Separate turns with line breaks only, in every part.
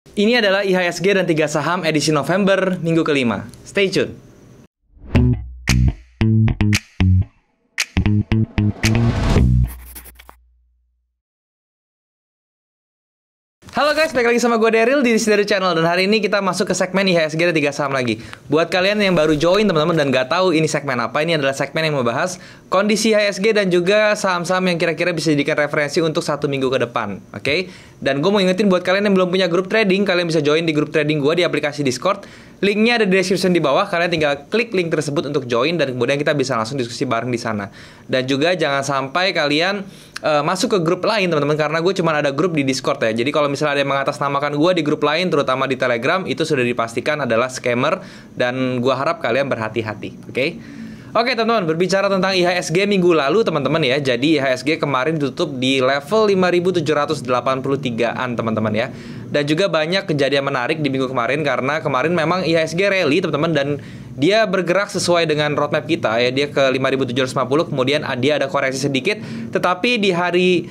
Ini adalah IHSG dan 3 saham edisi November minggu kelima. Stay tune. Halo guys, balik lagi sama gue Daryl di Daryl Channel. Dan hari ini kita masuk ke segmen IHSG dan 3 saham lagi. Buat kalian yang baru join teman-teman dan gak tahu ini segmen apa, ini adalah segmen yang membahas kondisi IHSG dan juga saham-saham yang kira-kira bisa dijadikan referensi untuk 1 minggu ke depan. Oke? Dan gue mau ingetin buat kalian yang belum punya grup trading, kalian bisa join di grup trading gue di aplikasi Discord. Linknya ada di description di bawah. Kalian tinggal klik link tersebut untuk join dan kemudian kita bisa langsung diskusi bareng di sana. Dan juga jangan sampai kalian masuk ke grup lain teman-teman, karena gue cuma ada grup di Discord ya. Jadi kalau misalnya ada yang mengatasnamakan gue di grup lain, terutama di Telegram, itu sudah dipastikan adalah scammer dan gue harap kalian berhati-hati. Oke teman-teman, berbicara tentang IHSG minggu lalu teman-teman ya. Jadi IHSG kemarin ditutup di level 5.783-an teman-teman ya. Dan juga banyak kejadian menarik di minggu kemarin, karena kemarin memang IHSG rally teman-teman, dan dia bergerak sesuai dengan roadmap kita ya. Dia ke 5.750, kemudian dia ada koreksi sedikit, tetapi di hari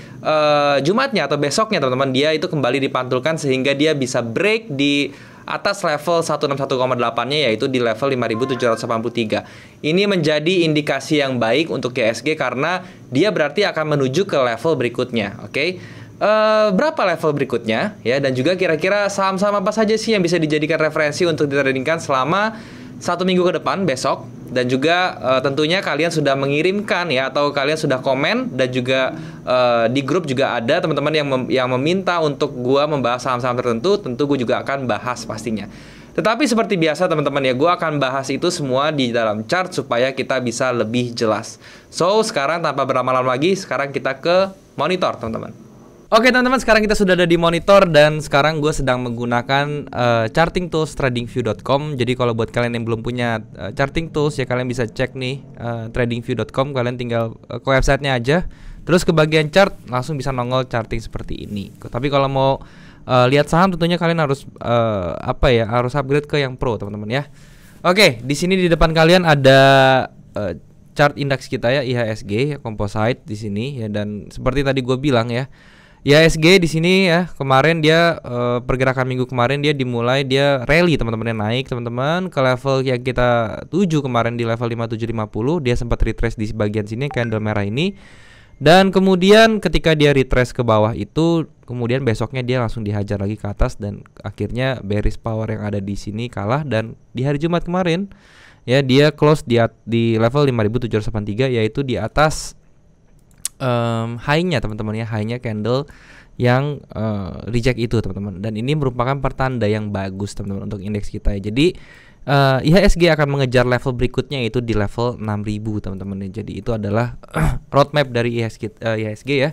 Jumatnya atau besoknya teman-teman, dia itu kembali dipantulkan sehingga dia bisa break di atas level 161,8-nya, yaitu di level 5.783. Ini menjadi indikasi yang baik untuk IHSG karena dia berarti akan menuju ke level berikutnya. Berapa level berikutnya ya, dan juga kira-kira saham-saham apa saja sih yang bisa dijadikan referensi untuk ditradingkan selama 1 minggu ke depan besok. Dan juga tentunya kalian sudah mengirimkan ya, atau kalian sudah komen, dan juga di grup juga ada teman-teman yang meminta untuk gua membahas saham-saham tertentu. Tentu gue juga akan bahas pastinya. Tetapi seperti biasa teman-teman ya, gue akan bahas itu semua di dalam chart supaya kita bisa lebih jelas. So sekarang tanpa berlama-lama lagi, sekarang kita ke monitor teman-teman. Oke teman-teman, sekarang kita sudah ada di monitor dan sekarang gue sedang menggunakan charting tools tradingview.com. Jadi kalau buat kalian yang belum punya charting tools ya, kalian bisa cek nih tradingview.com. Kalian tinggal ke websitenya aja, terus ke bagian chart langsung bisa nongol charting seperti ini. Tapi kalau mau lihat saham tentunya kalian harus harus upgrade ke yang pro teman-teman ya. Oke, di sini di depan kalian ada chart indeks kita ya, IHSG ya, composite di sini ya. Dan seperti tadi gue bilang ya, IHSG di sini ya, kemarin dia pergerakan minggu kemarin dia rally teman-teman, naik teman-teman ke level yang kita tuju kemarin di level 5750. Dia sempat retrace di bagian sini, candle merah ini. Dan kemudian ketika dia retrace ke bawah itu, kemudian besoknya dia langsung dihajar lagi ke atas, dan akhirnya bearish power yang ada di sini kalah. Dan di hari Jumat kemarin ya, dia close di level 5783, yaitu di atas high-nya teman-teman ya, high-nya candle yang reject itu teman-teman. Dan ini merupakan pertanda yang bagus teman-teman untuk indeks kita ya. Jadi IHSG akan mengejar level berikutnya, yaitu di level 6000 teman-teman ya. Jadi itu adalah roadmap dari IHSG ya.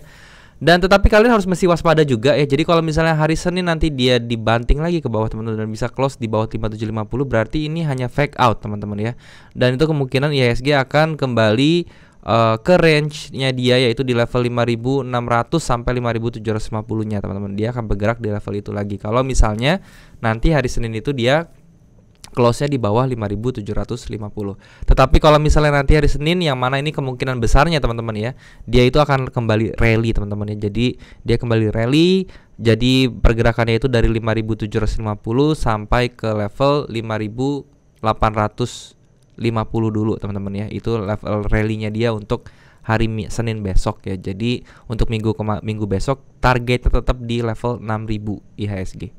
Dan tetapi kalian harus mesti waspada juga ya. Jadi kalau misalnya hari Senin nanti dia dibanting lagi ke bawah teman-teman dan bisa close di bawah 5750, berarti ini hanya fake out teman-teman ya. Dan itu kemungkinan IHSG akan kembali ke range-nya dia, yaitu di level 5600 sampai 5750-nya teman-teman. Dia akan bergerak di level itu lagi kalau misalnya nanti hari Senin itu dia close-nya di bawah 5750. Tetapi kalau misalnya nanti hari Senin, yang mana ini kemungkinan besarnya teman-teman ya, dia itu akan kembali rally teman-teman ya. Jadi dia kembali rally, jadi pergerakannya itu dari 5750 sampai ke level 5850 dulu teman-teman ya. Itu level rally-nya dia untuk hari Senin besok ya. Jadi untuk minggu besok targetnya tetap di level 6000 IHSG.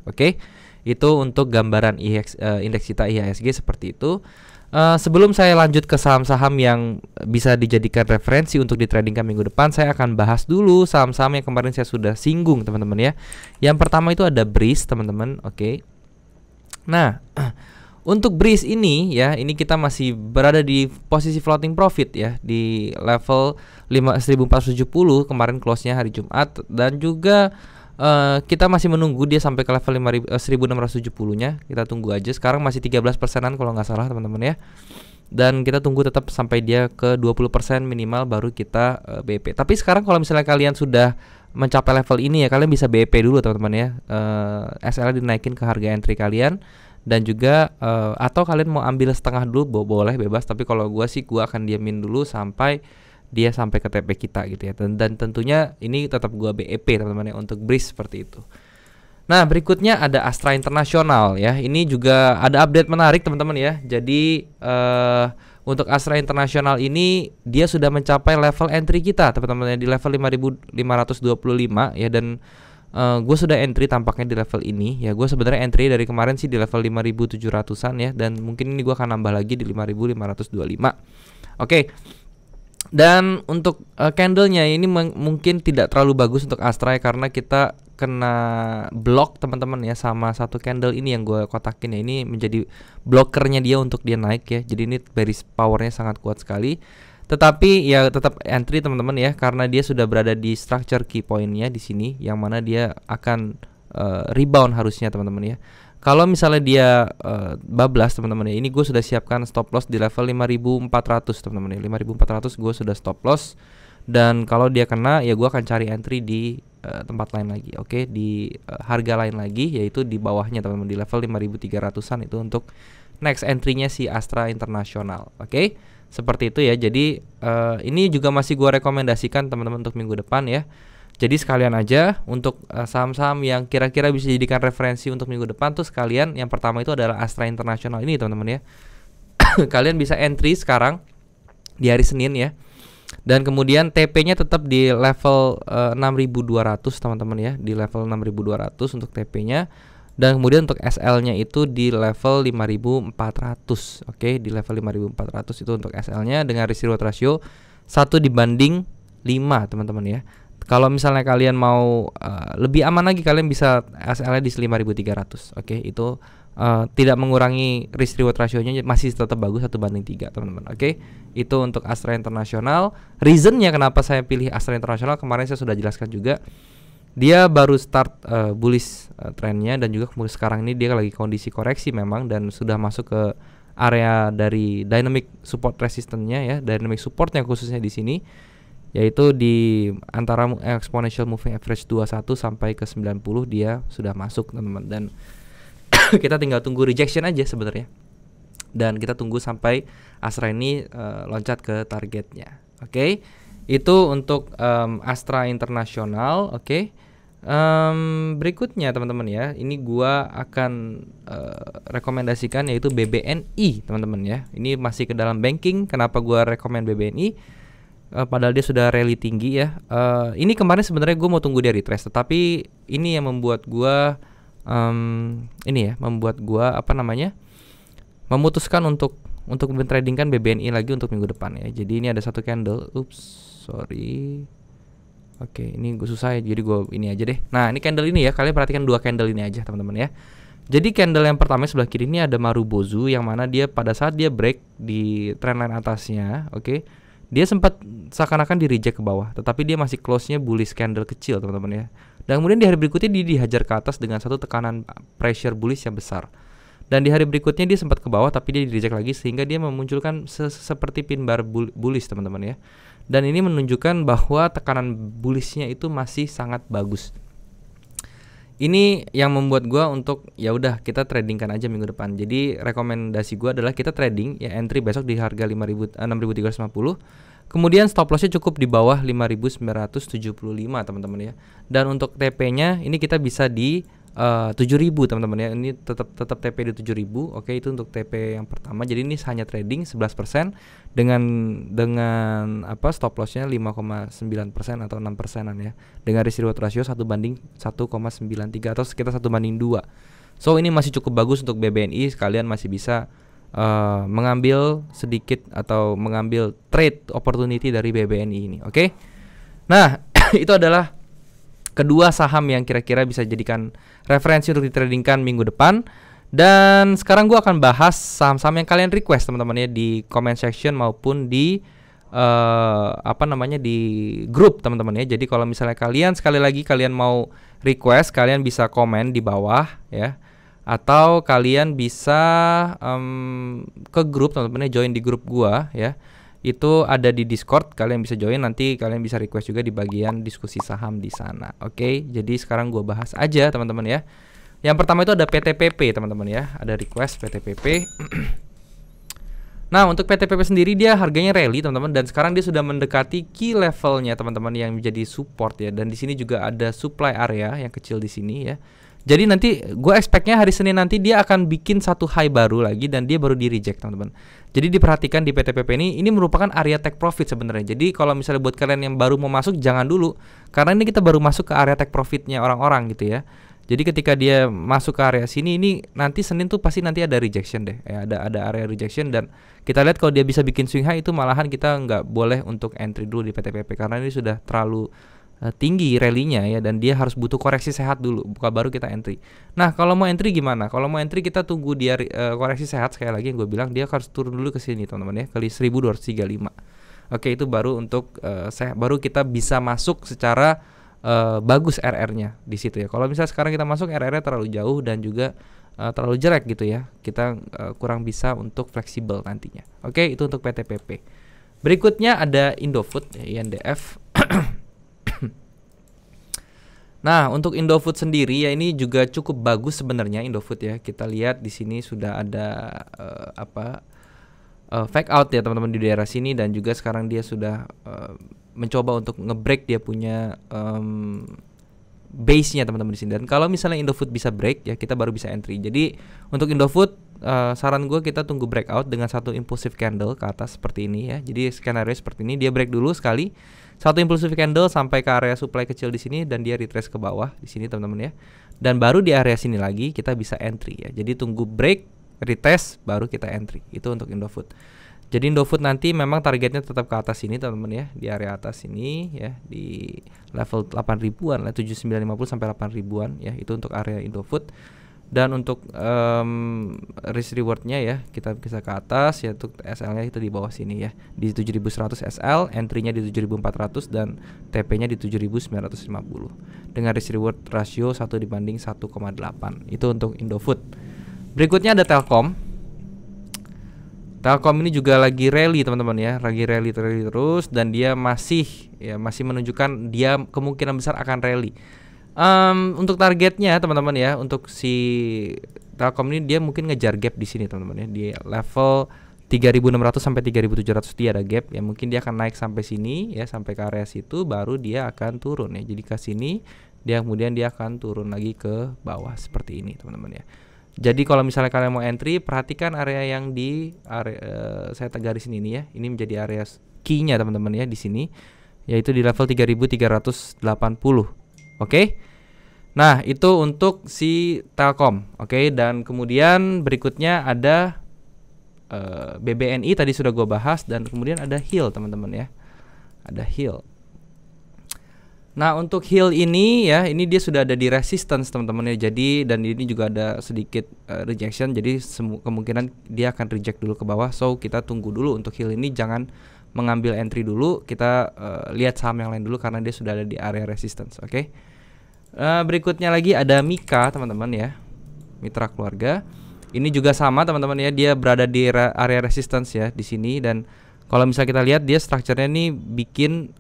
Itu untuk gambaran indeks kita IHSG seperti itu. Sebelum saya lanjut ke saham-saham yang bisa dijadikan referensi untuk ditradingkan minggu depan, saya akan bahas dulu saham-saham yang kemarin saya sudah singgung teman-teman ya. Yang pertama itu ada Breeze teman-teman. Nah, untuk Breeze ini ya, ini kita masih berada di posisi floating profit ya, di level 1470 kemarin close-nya hari Jumat. Dan juga kita masih menunggu dia sampai ke level 1670-nya. Kita tunggu aja. Sekarang masih 13%-an kalau nggak salah teman-teman ya. Dan kita tunggu tetap sampai dia ke 20% minimal baru kita BEP. Tapi sekarang kalau misalnya kalian sudah mencapai level ini ya, kalian bisa BEP dulu teman-teman ya. SL dinaikin ke harga entry kalian. Dan juga atau kalian mau ambil setengah dulu boleh, bebas. Tapi kalau gua akan diamin dulu sampai dia sampai ke TP kita gitu ya. Dan tentunya ini tetap gua BEP teman-teman ya untuk Breeze seperti itu. Nah, berikutnya ada Astra International ya. Ini juga ada update menarik teman-teman ya. Jadi untuk Astra International ini dia sudah mencapai level entry kita teman-teman ya, di level 5525 ya, dan gue sudah entry tampaknya di level ini ya. Gue sebenarnya entry dari kemarin sih di level 5700-an ya, dan mungkin ini gue akan nambah lagi di 5525. Oke. Dan untuk candlenya ini mungkin tidak terlalu bagus untuk Astra ya, karena kita kena block teman-teman ya sama satu candle ini yang gue kotakin ya. Ini menjadi blokernya dia untuk dia naik ya. Jadi ini bearish powernya sangat kuat sekali. Tetapi ya tetap entry teman-teman ya, karena dia sudah berada di structure key pointnya di sini, yang mana dia akan rebound harusnya teman-teman ya. Kalau misalnya dia bablas teman-teman ya, ini gue sudah siapkan stop loss di level 5400 teman-teman ya. 5400 gue sudah stop loss, dan kalau dia kena ya gue akan cari entry di tempat lain lagi. Oke, di harga lain lagi, yaitu di bawahnya teman-teman, di level 5300-an itu untuk next entry-nya si Astra International. Oke, seperti itu ya. Jadi ini juga masih gue rekomendasikan teman-teman untuk minggu depan ya. Jadi sekalian aja untuk saham-saham yang kira-kira bisa dijadikan referensi untuk minggu depan tuh sekalian, yang pertama itu adalah Astra International ini teman-teman ya. Kalian bisa entry sekarang di hari Senin ya. Dan kemudian TP-nya tetap di level 6200 teman-teman ya, di level 6200 untuk TP-nya. Dan kemudian untuk SL-nya itu di level 5400. Oke, di level 5400 itu untuk SL-nya dengan risk reward ratio 1/5 teman-teman ya. Kalau misalnya kalian mau lebih aman lagi, kalian bisa SL-nya di 5300. Oke, itu tidak mengurangi risk reward ratio-nya, masih tetap bagus 1/3 teman-teman. Oke, itu untuk Astra International. Reasonnya kenapa saya pilih Astra International kemarin saya sudah jelaskan juga. Dia baru start bullish trennya, dan juga sekarang ini dia lagi kondisi koreksi memang, dan sudah masuk ke area dari dynamic support resistance-nya ya, dynamic supportnya khususnya di sini, yaitu di antara exponential moving average 21 sampai ke 90 dia sudah masuk teman-teman, dan kita tinggal tunggu rejection aja sebenarnya, dan kita tunggu sampai Astra ini loncat ke targetnya. Oke, itu untuk Astra International. Oke, berikutnya teman-teman ya, ini gua akan rekomendasikan yaitu BBNI teman-teman ya. Ini masih ke dalam banking. Kenapa gua rekomend BBNI? Padahal dia sudah rally tinggi ya. Ini kemarin sebenarnya gue mau tunggu dia retrace, tetapi ini yang membuat gue memutuskan untuk mentradingkan BBNI lagi untuk minggu depan ya. Jadi ini ada satu candle. Oke, ini gue susah ya, jadi gue ini aja deh. Nah, ini candle ini ya, kalian perhatikan dua candle ini aja teman-teman ya. Jadi candle yang pertama sebelah kiri ini ada Marubozu, yang mana dia pada saat dia break di trendline atasnya, oke, dia sempat seakan-akan di reject ke bawah, tetapi dia masih close-nya bullish candle kecil teman-teman ya. Dan kemudian di hari berikutnya dia dihajar ke atas dengan satu tekanan pressure bullish yang besar. Dan di hari berikutnya dia sempat ke bawah, tapi dia di reject lagi, sehingga dia memunculkan seperti pin bar bullish teman-teman ya. Dan ini menunjukkan bahwa tekanan bullishnya itu masih sangat bagus. Ini yang membuat gua untuk ya udah kita tradingkan aja minggu depan. Jadi rekomendasi gua adalah kita trading ya, entry besok di harga 6350. Kemudian stop lossnya cukup di bawah 5975 teman-teman ya. Dan untuk TP-nya ini kita bisa di 7000 teman-teman ya. Ini tetap TP di 7000. Oke, itu untuk TP yang pertama. Jadi ini hanya trading 11% dengan stop lossnya 5,9% atau 6%-an ya. Dengan risk reward ratio 1/1,93 atau sekitar 1/2. So ini masih cukup bagus untuk BBNI. Kalian masih bisa mengambil sedikit atau mengambil trade opportunity dari BBNI ini. Oke. Nah, itu adalah kedua saham yang kira-kira bisa jadikan referensi untuk ditradingkan minggu depan. Dan sekarang gue akan bahas saham-saham yang kalian request teman-teman ya, di comment section maupun di di grup teman-teman ya. Jadi kalau misalnya kalian sekali lagi kalian mau request, kalian bisa komen di bawah ya, atau kalian bisa ke grup teman-teman ya, join di grup gua ya. Itu ada di Discord, kalian bisa join, nanti kalian bisa request juga di bagian diskusi saham di sana. Oke, jadi sekarang gua bahas aja teman-teman ya. Yang pertama itu ada PTPP teman-teman ya, ada request PTPP. Nah, untuk PTPP sendiri dia harganya rally teman-teman, dan sekarang dia sudah mendekati key levelnya teman-teman yang menjadi support ya. Dan di sini juga ada supply area yang kecil di sini ya.
Jadi nanti gue expect-nya hari Senin nanti dia akan bikin satu high baru lagi dan dia baru di reject teman-teman. Jadi diperhatikan di PTPP ini merupakan area take profit sebenarnya. Jadi kalau misalnya buat kalian yang baru mau masuk jangan dulu, karena ini kita baru masuk ke area take profitnya orang-orang gitu ya. Jadi ketika dia masuk ke area sini, ini nanti Senin tuh pasti nanti ada rejection deh, ya, ada area rejection, dan kita lihat kalau dia bisa bikin swing high itu malahan kita nggak boleh untuk entry dulu di PTPP karena ini sudah terlalu tinggi rally-nya ya, dan dia harus butuh koreksi sehat dulu bukan baru kita entry. Nah kalau mau entry gimana? Kalau mau entry kita tunggu dia koreksi sehat, sekali lagi yang gue bilang dia harus turun dulu ke sini teman-teman ya, ke 1235. Oke, itu baru untuk baru kita bisa masuk secara bagus RR-nya di situ ya. Kalau misalnya sekarang kita masuk RR-nya terlalu jauh dan juga terlalu jelek gitu ya, kita kurang bisa untuk fleksibel nantinya. Oke, itu untuk PTPP. Berikutnya ada Indofood ya, INDF. Nah, untuk Indofood sendiri ya ini juga cukup bagus sebenarnya Indofood ya. Kita lihat di sini sudah ada fake out ya teman-teman di daerah sini, dan juga sekarang dia sudah mencoba untuk nge-break dia punya base-nya teman-teman di sini. Dan kalau misalnya Indofood bisa break ya kita baru bisa entry. Jadi untuk Indofood saran gue kita tunggu breakout dengan satu impulsive candle ke atas seperti ini ya. Jadi skenario seperti ini, dia break dulu sekali, satu impulsive candle sampai ke area supply kecil di sini dan dia retrace ke bawah di sini teman-teman ya. Dan baru di area sini lagi kita bisa entry ya. Jadi tunggu break, retest baru kita entry. Itu untuk Indofood. Jadi Indofood nanti memang targetnya tetap ke atas sini teman-teman ya, di area atas ini ya, di level 8.000-an lah, 7950 sampai 8.000-an ya, itu untuk area Indofood. Dan untuk risk rewardnya ya kita bisa ke atas ya, untuk SL-nya itu di bawah sini ya, di 7100 SL, entry-nya di 7400 dan TP-nya di 7950 dengan risk reward rasio 1:1,8. Itu untuk Indofood. Berikutnya ada Telkom. Telkom ini juga lagi rally teman-teman ya, lagi rally terus, dan dia masih menunjukkan dia kemungkinan besar akan rally. Untuk targetnya teman-teman ya, untuk si Telkom ini dia mungkin ngejar gap di sini teman-teman ya, di level 3.600 sampai 3.700 dia ada gap ya, mungkin dia akan naik sampai sini ya, sampai ke area situ baru dia akan turun ya. Jadi ke sini dia kemudian dia akan turun lagi ke bawah seperti ini teman-teman ya. Jadi kalau misalnya kalian mau entry, perhatikan area yang di area saya garis ini ya. Ini menjadi area key-nya teman-teman ya di sini, yaitu di level 3.380. Oke. Nah, itu untuk si Telkom. Oke, dan kemudian berikutnya ada BBNI tadi sudah gue bahas, dan kemudian ada HIL teman-teman ya. Ada HIL. Nah, untuk HIL ini ya, ini dia sudah ada di resistance teman-teman ya. Jadi dan ini juga ada sedikit rejection. Jadi kemungkinan dia akan reject dulu ke bawah. So kita tunggu dulu untuk HIL ini, jangan mengambil entry dulu. Kita lihat saham yang lain dulu karena dia sudah ada di area resistance. Oke. Berikutnya lagi ada Mika teman-teman ya, mitra keluarga. Ini juga sama teman-teman ya, dia berada di area resistance ya di sini, dan kalau misalnya kita lihat dia strukturnya ini bikin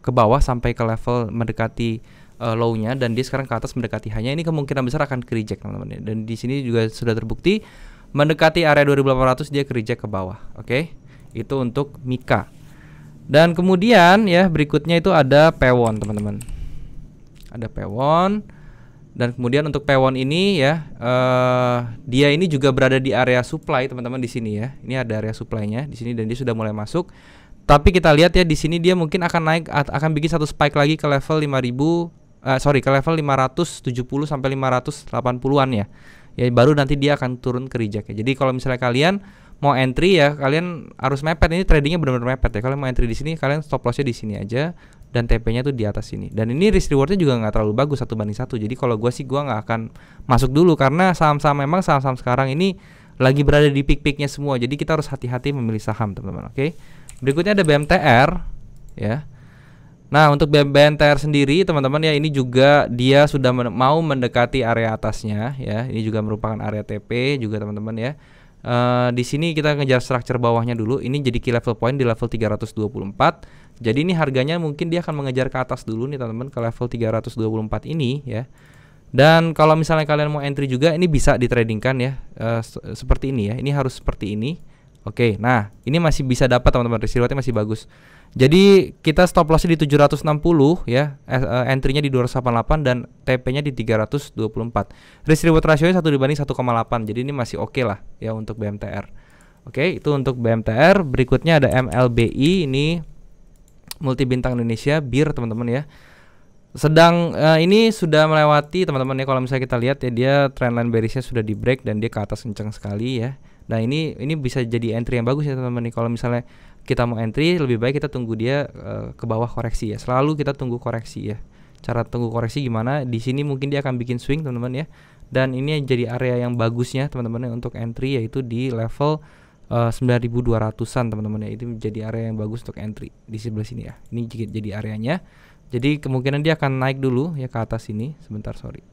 ke bawah sampai ke level mendekati low-nya, dan dia sekarang ke atas mendekati high-nya. Ini kemungkinan besar akan ke reject teman-teman ya. Dan di sini juga sudah terbukti mendekati area 2800 dia ke reject ke bawah. Oke. Itu untuk Mika. Dan kemudian ya berikutnya itu ada Pewon teman-teman. Ada Pewon. Dan kemudian untuk Pewon ini ya dia ini juga berada di area supply teman-teman di sini ya. Ini ada area supply-nya di sini dan dia sudah mulai masuk. Tapi kita lihat ya di sini dia mungkin akan naik, akan bikin satu spike lagi ke level 5.000 ke level 570 sampai 580-an ya. Ya baru nanti dia akan turun ke reject ya. Jadi kalau misalnya kalian mau entry ya, kalian harus mepet. Ini tradingnya benar-benar mepet ya. Kalau mau entry di sini, kalian stop lossnya di sini aja, dan TP-nya tuh di atas sini. Dan ini risk rewardnya juga nggak terlalu bagus 1:1. Jadi kalau gue sih gue nggak akan masuk dulu, karena saham-saham memang saham-saham sekarang ini lagi berada di peak-peaknya semua. Jadi kita harus hati-hati memilih saham teman-teman. Oke. Berikutnya ada BMTR ya. Nah untuk BMTR sendiri teman-teman ya, ini juga dia sudah mau mendekati area atasnya ya. Ini juga merupakan area TP juga teman-teman ya. Di sini kita ngejar structure bawahnya dulu. Ini jadi key level point di level 324. Jadi ini harganya mungkin dia akan mengejar ke atas dulu nih teman-teman, ke level 324 ini ya. Dan kalau misalnya kalian mau entry juga, ini bisa ditradingkan ya, seperti ini ya. Ini harus seperti ini. Oke, nah ini masih bisa dapat teman-teman, risk rewardnya masih bagus. Jadi kita stop lossnya di 760 ya, entry-nya di 288 dan TP-nya di 324. Risk reward ratio-nya 1/1,8. Jadi ini masih oke lah ya untuk BMTR. Oke, itu untuk BMTR. Berikutnya ada MLBI, ini multi bintang Indonesia BIR teman-teman ya. Sedang ini sudah melewati teman-teman ya, kalau misalnya kita lihat ya, dia trendline bearish-nya sudah di break dan dia ke atas kencang sekali ya. Nah ini bisa jadi entry yang bagus ya teman-teman nih. Kalau misalnya kita mau entry, lebih baik kita tunggu dia ke bawah koreksi ya. Selalu kita tunggu koreksi ya. Cara tunggu koreksi gimana? Di sini mungkin dia akan bikin swing teman-teman ya. Dan ini jadi area yang bagusnya teman-teman ya untuk entry, yaitu di level 9.200-an teman-teman ya. Itu menjadi area yang bagus untuk entry di sebelah sini ya. Ini jadi areanya. Jadi kemungkinan dia akan naik dulu ya ke atas ini. Sebentar, sorry.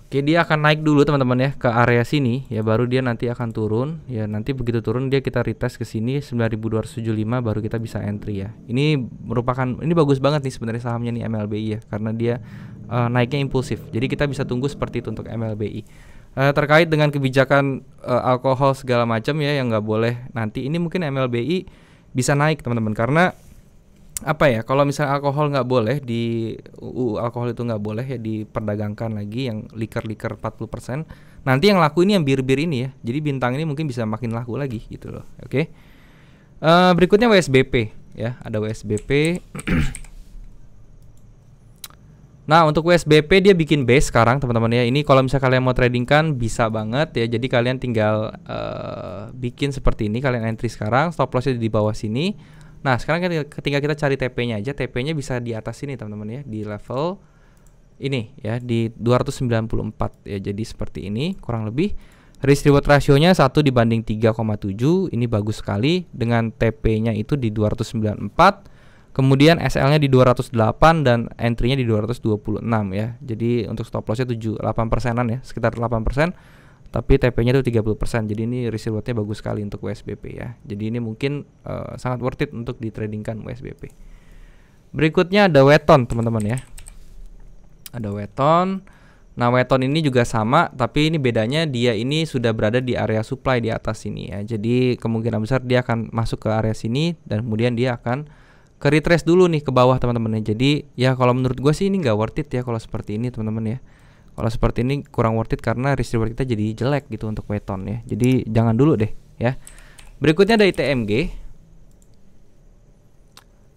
Oke, dia akan naik dulu teman-teman ya ke area sini ya, baru dia nanti akan turun ya. Nanti begitu turun dia kita retest ke sini 9.275, baru kita bisa entry ya. Ini bagus banget nih sebenarnya sahamnya nih MLBI ya, karena dia naiknya impulsif. Jadi kita bisa tunggu seperti itu untuk MLBI. Terkait dengan kebijakan alkohol segala macam ya yang nggak boleh, nanti ini mungkin MLBI bisa naik teman-teman, karena apa ya, kalau misalnya alkohol nggak boleh di UU alkohol itu nggak boleh ya diperdagangkan lagi, yang liker-liker 40%, nanti yang laku ini yang bir-bir ini ya, jadi bintang ini mungkin bisa makin laku lagi gitu loh. Oke. Berikutnya WSBP ya, ada WSBP. Nah untuk WSBP dia bikin base sekarang teman-teman ya. Ini kalau misalnya kalian mau trading kan bisa banget ya, jadi kalian tinggal bikin seperti ini, kalian entry sekarang, stop lossnya di bawah sini. Nah sekarang ketika kita cari TP-nya aja, TP-nya bisa di atas sini teman-teman ya, di level ini ya, di 294 ya. Jadi seperti ini kurang lebih. Risk reward rasionya 1/3,7. Ini bagus sekali dengan TP-nya itu di 294. Kemudian SL-nya di 208 dan entry-nya di 226 ya. Jadi untuk stop loss-nya 8%-an ya, sekitar 8%. Tapi TP-nya itu 30%. Jadi ini risk reward-nya bagus sekali untuk WSBP ya. Jadi ini mungkin sangat worth it untuk ditradingkan WSBP. Berikutnya ada Weton teman-teman ya. Ada Weton. Nah Weton ini juga sama, tapi ini bedanya dia ini sudah berada di area supply di atas sini ya. Jadi kemungkinan besar dia akan masuk ke area sini dan kemudian dia akan ke retrace dulu nih ke bawah teman-teman ya. Jadi ya kalau menurut gue sih ini nggak worth it ya kalau seperti ini teman-teman ya. Kalau seperti ini kurang worth it karena risk reward kita jadi jelek gitu untuk Weton ya. Jadi jangan dulu deh ya. Berikutnya ada ITMG.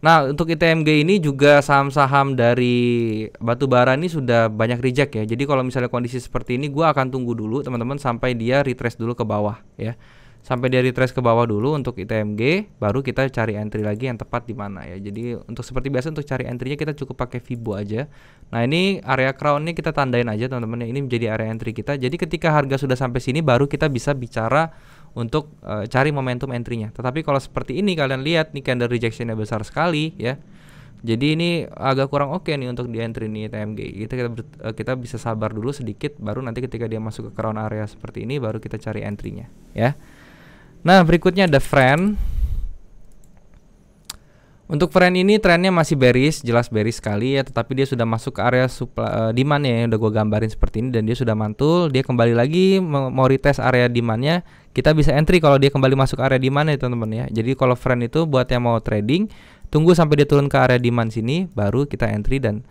Nah untuk ITMG ini juga saham-saham dari batubara ini sudah banyak reject ya. Jadi kalau misalnya kondisi seperti ini, gue akan tunggu dulu teman-teman sampai dia retrace dulu ke bawah ya. Sampai dia retrace ke bawah dulu untuk ITMG, baru kita cari entry lagi yang tepat di mana ya. Jadi untuk seperti biasa untuk cari entry-nya kita cukup pakai Fibo aja. Nah ini area crown-nya kita tandain aja teman-teman ya. Ini menjadi area entry kita. Jadi ketika harga sudah sampai sini baru kita bisa bicara untuk cari momentum entry-nya. Tetapi kalau seperti ini kalian lihat nih candle rejection-nya besar sekali ya. Jadi ini agak kurang oke nih untuk di entry nih ITMG. Kita bisa sabar dulu sedikit, baru nanti ketika dia masuk ke crown area seperti ini baru kita cari entry-nya ya. Nah berikutnya ada Friend. Untuk Friend ini trennya masih bearish, jelas bearish sekali ya. Tetapi dia sudah masuk ke area demand ya, yang udah gue gambarin seperti ini. Dan dia sudah mantul, dia kembali lagi mau retest area demandnya. Kita bisa entry kalau dia kembali masuk area demand ya teman-teman ya. Jadi kalau Friend itu buat yang mau trading, tunggu sampai dia turun ke area demand sini, baru kita entry. Dan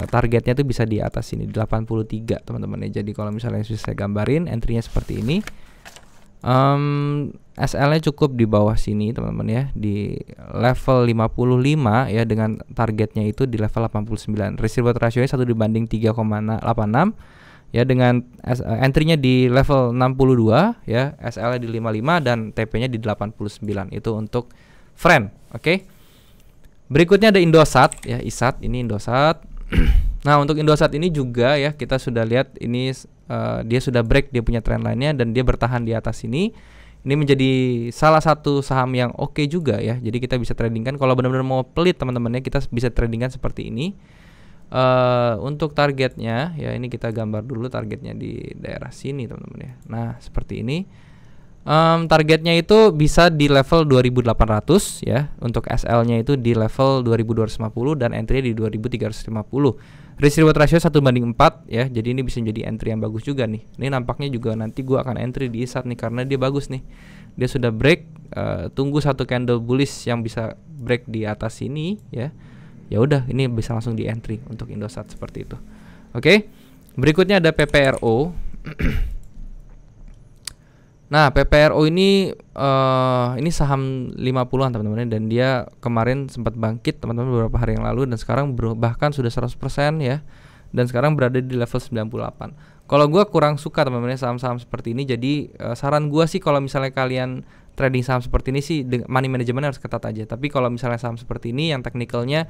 targetnya tuh bisa di atas sini, 83 teman-teman ya. Jadi kalau misalnya saya gambarin entry-nya seperti ini, SL-nya cukup di bawah sini teman-teman ya, di level 55 ya, dengan targetnya itu di level 89. Risk reward ratio-nya 1/3,86 ya, dengan entry-nya di level 62 ya, SL-nya di 55 dan TP-nya di 89. Itu untuk Friend. Oke. Berikutnya ada Indosat ya, ISAT. Ini Indosat. Nah untuk Indosat ini juga ya, kita sudah lihat ini dia sudah break dia punya trend line-nya dan dia bertahan di atas ini. Ini menjadi salah satu saham yang oke juga ya. Jadi kita bisa tradingkan kalau benar-benar mau pelit teman-teman ya, kita bisa tradingkan seperti ini. Untuk targetnya ya, ini kita gambar dulu targetnya di daerah sini teman-teman ya. Nah seperti ini. Targetnya itu bisa di level 2800 ya. Untuk SL-nya itu di level 2250 dan entry di 2350. Risk reward ratio 1:4 ya. Jadi ini bisa menjadi entry yang bagus juga nih. Ini nampaknya juga nanti gua akan entry di ISAT nih karena dia bagus nih. Dia sudah break, tunggu satu candle bullish yang bisa break di atas sini ya. Ya udah, ini bisa langsung di entry untuk Indosat seperti itu. Oke. Berikutnya ada PPRO. Nah, PPRO ini saham 50-an teman-teman, dan dia kemarin sempat bangkit teman-teman beberapa hari yang lalu, dan sekarang bahkan sudah 100% ya. Dan sekarang berada di level 98. Kalau gua kurang suka teman-teman saham-saham seperti ini. Jadi saran gua sih kalau misalnya kalian trading saham seperti ini sih money management harus ketat aja. Tapi kalau misalnya saham seperti ini yang teknikalnya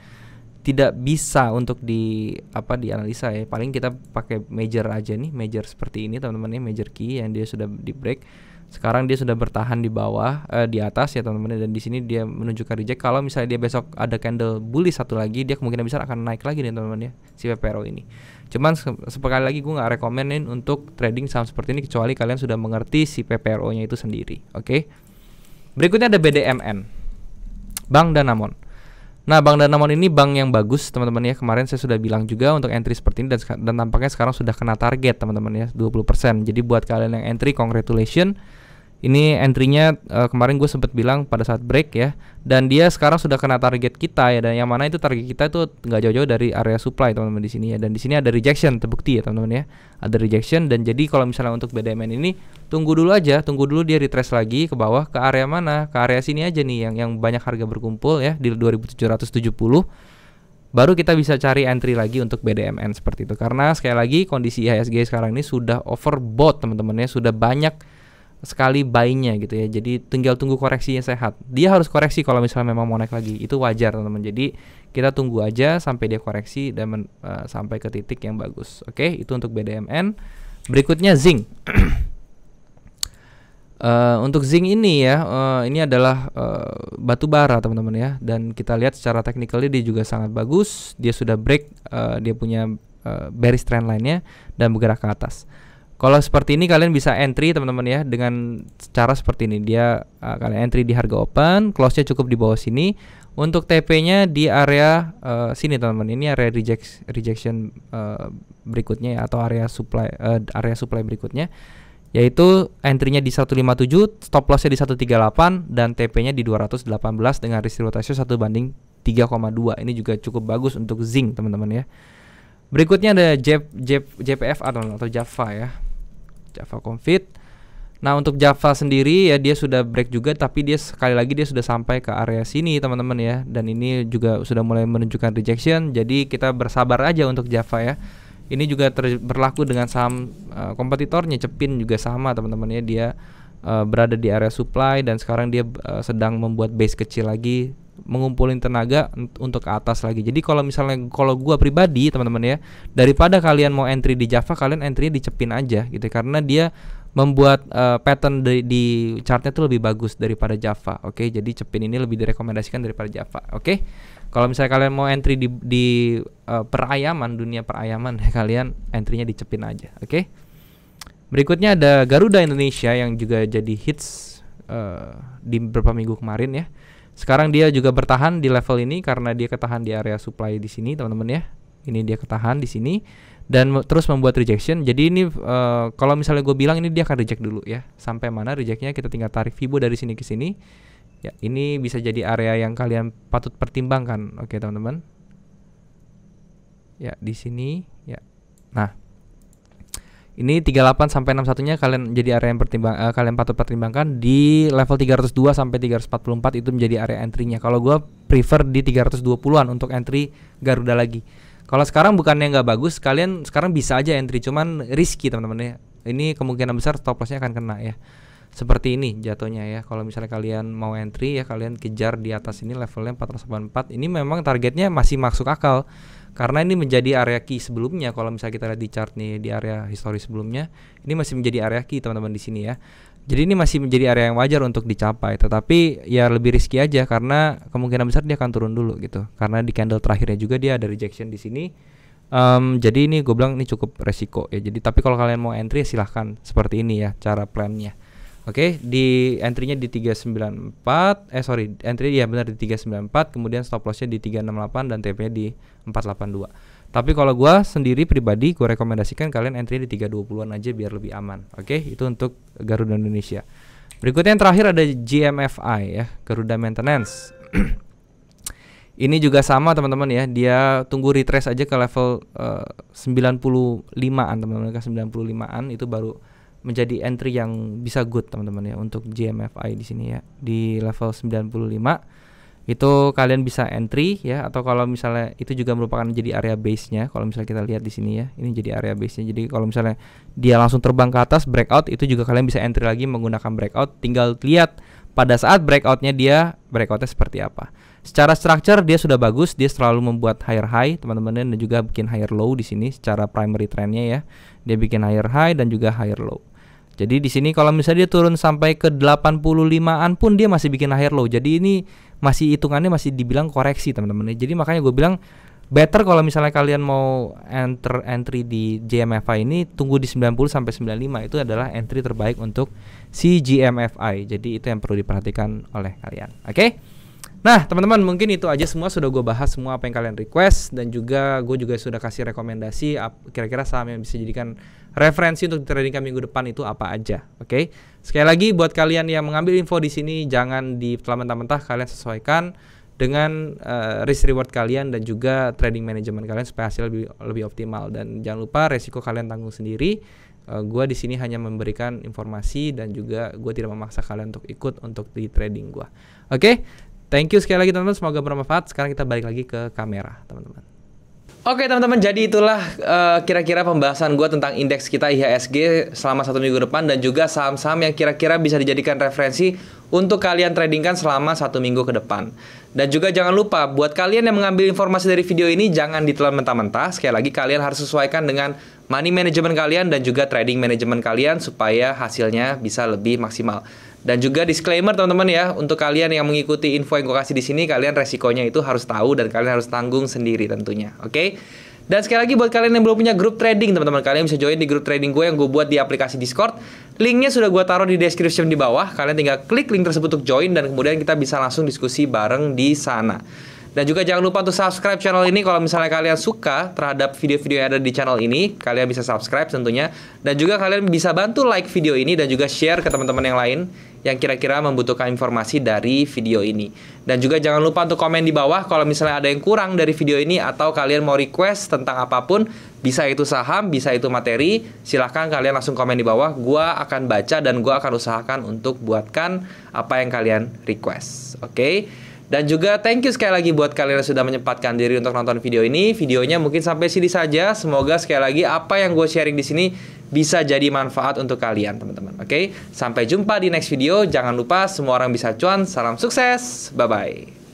tidak bisa untuk dianalisa ya. Paling kita pakai major aja nih, major seperti ini teman-teman ya, major key yang dia sudah di break. Sekarang dia sudah bertahan di bawah, di atas ya teman-teman, dan di sini dia menunjukkan reject. Kalau misalnya dia besok ada candle bullish satu lagi, dia kemungkinan besar akan naik lagi nih teman-teman ya, si PPRO ini. Cuman sekali lagi gue nggak rekomenin untuk trading saham seperti ini kecuali kalian sudah mengerti si PPRO-nya itu sendiri. Oke. Berikutnya ada BDMN, Bank Danamon. Nah, Bank Danamon ini bank yang bagus teman-teman ya. Kemarin saya sudah bilang juga untuk entry seperti ini, dan tampaknya sekarang sudah kena target teman-teman ya, 20%. Jadi buat kalian yang entry, congratulations. Ini entry-nya kemarin gue sempat bilang pada saat break ya, dan dia sekarang sudah kena target kita ya, dan yang mana itu target kita itu nggak jauh-jauh dari area supply teman-teman di sini ya, dan di sini ada rejection terbukti ya teman-teman ya, ada rejection. Dan jadi kalau misalnya untuk BDMN ini tunggu dulu dia retrace lagi ke bawah, ke area mana, ke area sini aja nih yang banyak harga berkumpul ya di 2770. Baru kita bisa cari entry lagi untuk BDMN seperti itu, karena sekali lagi kondisi IHSG sekarang ini sudah overbought teman-teman ya, sudah banyak sekali buy-nya gitu ya. Jadi tinggal tunggu koreksinya sehat. Dia harus koreksi kalau misalnya memang mau naik lagi. Itu wajar teman-teman. Jadi kita tunggu aja sampai dia koreksi dan sampai ke titik yang bagus. Oke, itu untuk BDMN. Berikutnya Zinc. Untuk Zinc ini ya, ini adalah batu bara teman-teman ya. Dan kita lihat secara technically dia juga sangat bagus. Dia sudah break, dia punya bearish trend line-nya dan bergerak ke atas. Kalau seperti ini kalian bisa entry teman-teman ya, dengan cara seperti ini. Dia kalian entry di harga open, close-nya cukup di bawah sini. Untuk TP-nya di area sini teman-teman. Ini area rejection berikutnya ya, atau area supply berikutnya, yaitu entry-nya di 157, stop loss-nya di 138, dan TP-nya di 218 dengan risk reward ratio 1:3,2. Ini juga cukup bagus untuk Zinc teman-teman ya. Berikutnya ada JPFA atau Java ya, Java Confit. Nah, untuk Java sendiri ya, dia sudah break juga, tapi dia sekali lagi dia sudah sampai ke area sini teman-teman ya, dan ini juga sudah mulai menunjukkan rejection. Jadi kita bersabar aja untuk Java ya. Ini juga berlaku dengan saham kompetitornya Cepin juga sama teman-teman ya. Dia berada di area supply dan sekarang dia sedang membuat base kecil lagi, mengumpulin tenaga untuk ke atas lagi. Jadi kalau gua pribadi teman-teman ya, daripada kalian mau entry di Java, kalian entry-nya di Cepin aja gitu, karena dia membuat pattern di chartnya tuh lebih bagus daripada Java. Oke, jadi Cepin ini lebih direkomendasikan daripada Java. Oke. Kalau misalnya kalian mau entry di perayaman, dunia perayaman ya, kalian entry-nya di Cepin aja. Oke. Berikutnya ada Garuda Indonesia yang juga jadi hits di beberapa minggu kemarin ya. Sekarang dia juga bertahan di level ini karena dia ketahan di area supply di sini teman-teman ya. Ini dia ketahan di sini dan terus membuat rejection. Jadi ini kalau misalnya gue bilang ini dia akan reject dulu ya. Sampai mana rejectnya kita tinggal tarik Fibo dari sini ke sini. Ya, ini bisa jadi area yang kalian patut pertimbangkan. Oke, teman-teman. Ya, di sini ya. Nah, ini 38 sampai 61-nya kalian jadi area yang kalian patut pertimbangkan. Di level 302 sampai 344 itu menjadi area entry-nya. Kalau gue prefer di 320-an untuk entry Garuda lagi. Kalau sekarang bukannya nggak bagus, kalian sekarang bisa aja entry, cuman risky teman-teman ya. Ini kemungkinan besar stop loss-nya akan kena ya. Seperti ini jatuhnya ya. Kalau misalnya kalian mau entry ya, kalian kejar di atas ini levelnya 484. Ini memang targetnya masih masuk akal karena ini menjadi area key sebelumnya. Kalau misalnya kita lihat di chart nih, di area histori sebelumnya, ini masih menjadi area key teman-teman di sini ya. Jadi ini masih menjadi area yang wajar untuk dicapai, tetapi ya lebih risky aja karena kemungkinan besar dia akan turun dulu gitu. Karena di candle terakhirnya juga dia ada rejection di sini. Jadi ini gue bilang ini cukup resiko ya. Jadi tapi kalau kalian mau entry silahkan seperti ini ya cara plannya. Oke, di entry-nya di 394, entry ya benar di 394, kemudian stop loss-nya di 368 dan TP-nya di 482. Tapi kalau gue sendiri pribadi gue rekomendasikan kalian entry di 320-an aja biar lebih aman. Oke, itu untuk Garuda Indonesia. Berikutnya yang terakhir ada GMFI ya, Garuda Maintenance. Ini juga sama teman-teman ya, dia tunggu retrace aja ke level 95-an teman-teman, ke 95-an itu baru menjadi entry yang bisa good teman-teman ya untuk GMFI di sini ya. Di level 95 itu kalian bisa entry ya, atau kalau misalnya itu juga merupakan jadi area base-nya. Kalau misalnya kita lihat di sini ya, ini jadi area base-nya. Jadi kalau misalnya dia langsung terbang ke atas breakout, itu juga kalian bisa entry lagi menggunakan breakout. Tinggal lihat pada saat breakoutnya dia breakoutnya seperti apa. Secara structure dia sudah bagus, dia selalu membuat higher high teman-teman, dan juga bikin higher low di sini secara primary trendnya ya. Dia bikin higher high dan juga higher low. Jadi di sini kalau misalnya dia turun sampai ke 85-an pun dia masih bikin higher low. Jadi ini masih hitungannya masih dibilang koreksi teman-teman. Jadi makanya gue bilang better kalau misalnya kalian mau entry di GMFI ini, tunggu di 90 sampai 95, itu adalah entry terbaik untuk si GMFI. Jadi itu yang perlu diperhatikan oleh kalian. Oke? Nah teman-teman, mungkin itu aja semua, sudah gue bahas semua apa yang kalian request, dan juga gue juga sudah kasih rekomendasi kira-kira saham yang bisa dijadikan referensi untuk trading kami minggu depan itu apa aja. Oke? Sekali lagi buat kalian yang mengambil info di sini, jangan ditelan mentah-mentah, kalian sesuaikan dengan risk reward kalian dan juga trading management kalian supaya hasil lebih optimal. Dan jangan lupa resiko kalian tanggung sendiri. Gue di sini hanya memberikan informasi dan juga gue tidak memaksa kalian untuk ikut untuk di trading gue. Oke? Thank you sekali lagi teman-teman, semoga bermanfaat. Sekarang kita balik lagi ke kamera teman-teman. Oke teman-teman, jadi itulah kira-kira pembahasan gue tentang indeks kita IHSG selama 1 minggu depan, dan juga saham-saham yang kira-kira bisa dijadikan referensi untuk kalian tradingkan selama 1 minggu ke depan. Dan juga jangan lupa, buat kalian yang mengambil informasi dari video ini, jangan ditelan mentah-mentah. Sekali lagi kalian harus sesuaikan dengan money management kalian dan juga trading management kalian supaya hasilnya bisa lebih maksimal. Dan juga disclaimer teman-teman ya, untuk kalian yang mengikuti info yang gue kasih di sini, kalian resikonya itu harus tahu dan kalian harus tanggung sendiri tentunya. Oke? Dan sekali lagi buat kalian yang belum punya grup trading teman-teman, kalian bisa join di grup trading gue yang gue buat di aplikasi Discord. Linknya sudah gue taruh di description di bawah. Kalian tinggal klik link tersebut untuk join, dan kemudian kita bisa langsung diskusi bareng di sana. Dan juga jangan lupa untuk subscribe channel ini kalau misalnya kalian suka terhadap video-video yang ada di channel ini. Kalian bisa subscribe tentunya. Dan juga kalian bisa bantu like video ini dan juga share ke teman-teman yang lain yang kira-kira membutuhkan informasi dari video ini. Dan juga jangan lupa untuk komen di bawah kalau misalnya ada yang kurang dari video ini, atau kalian mau request tentang apapun, bisa itu saham, bisa itu materi, silahkan kalian langsung komen di bawah. Gua akan baca dan gua akan usahakan untuk buatkan apa yang kalian request. Oke? Dan juga thank you sekali lagi buat kalian yang sudah menyempatkan diri untuk nonton video ini. Videonya mungkin sampai sini saja. Semoga sekali lagi apa yang gue sharing di sini bisa jadi manfaat untuk kalian teman-teman. Oke? Sampai jumpa di next video. Jangan lupa semua orang bisa cuan. Salam sukses. Bye-bye.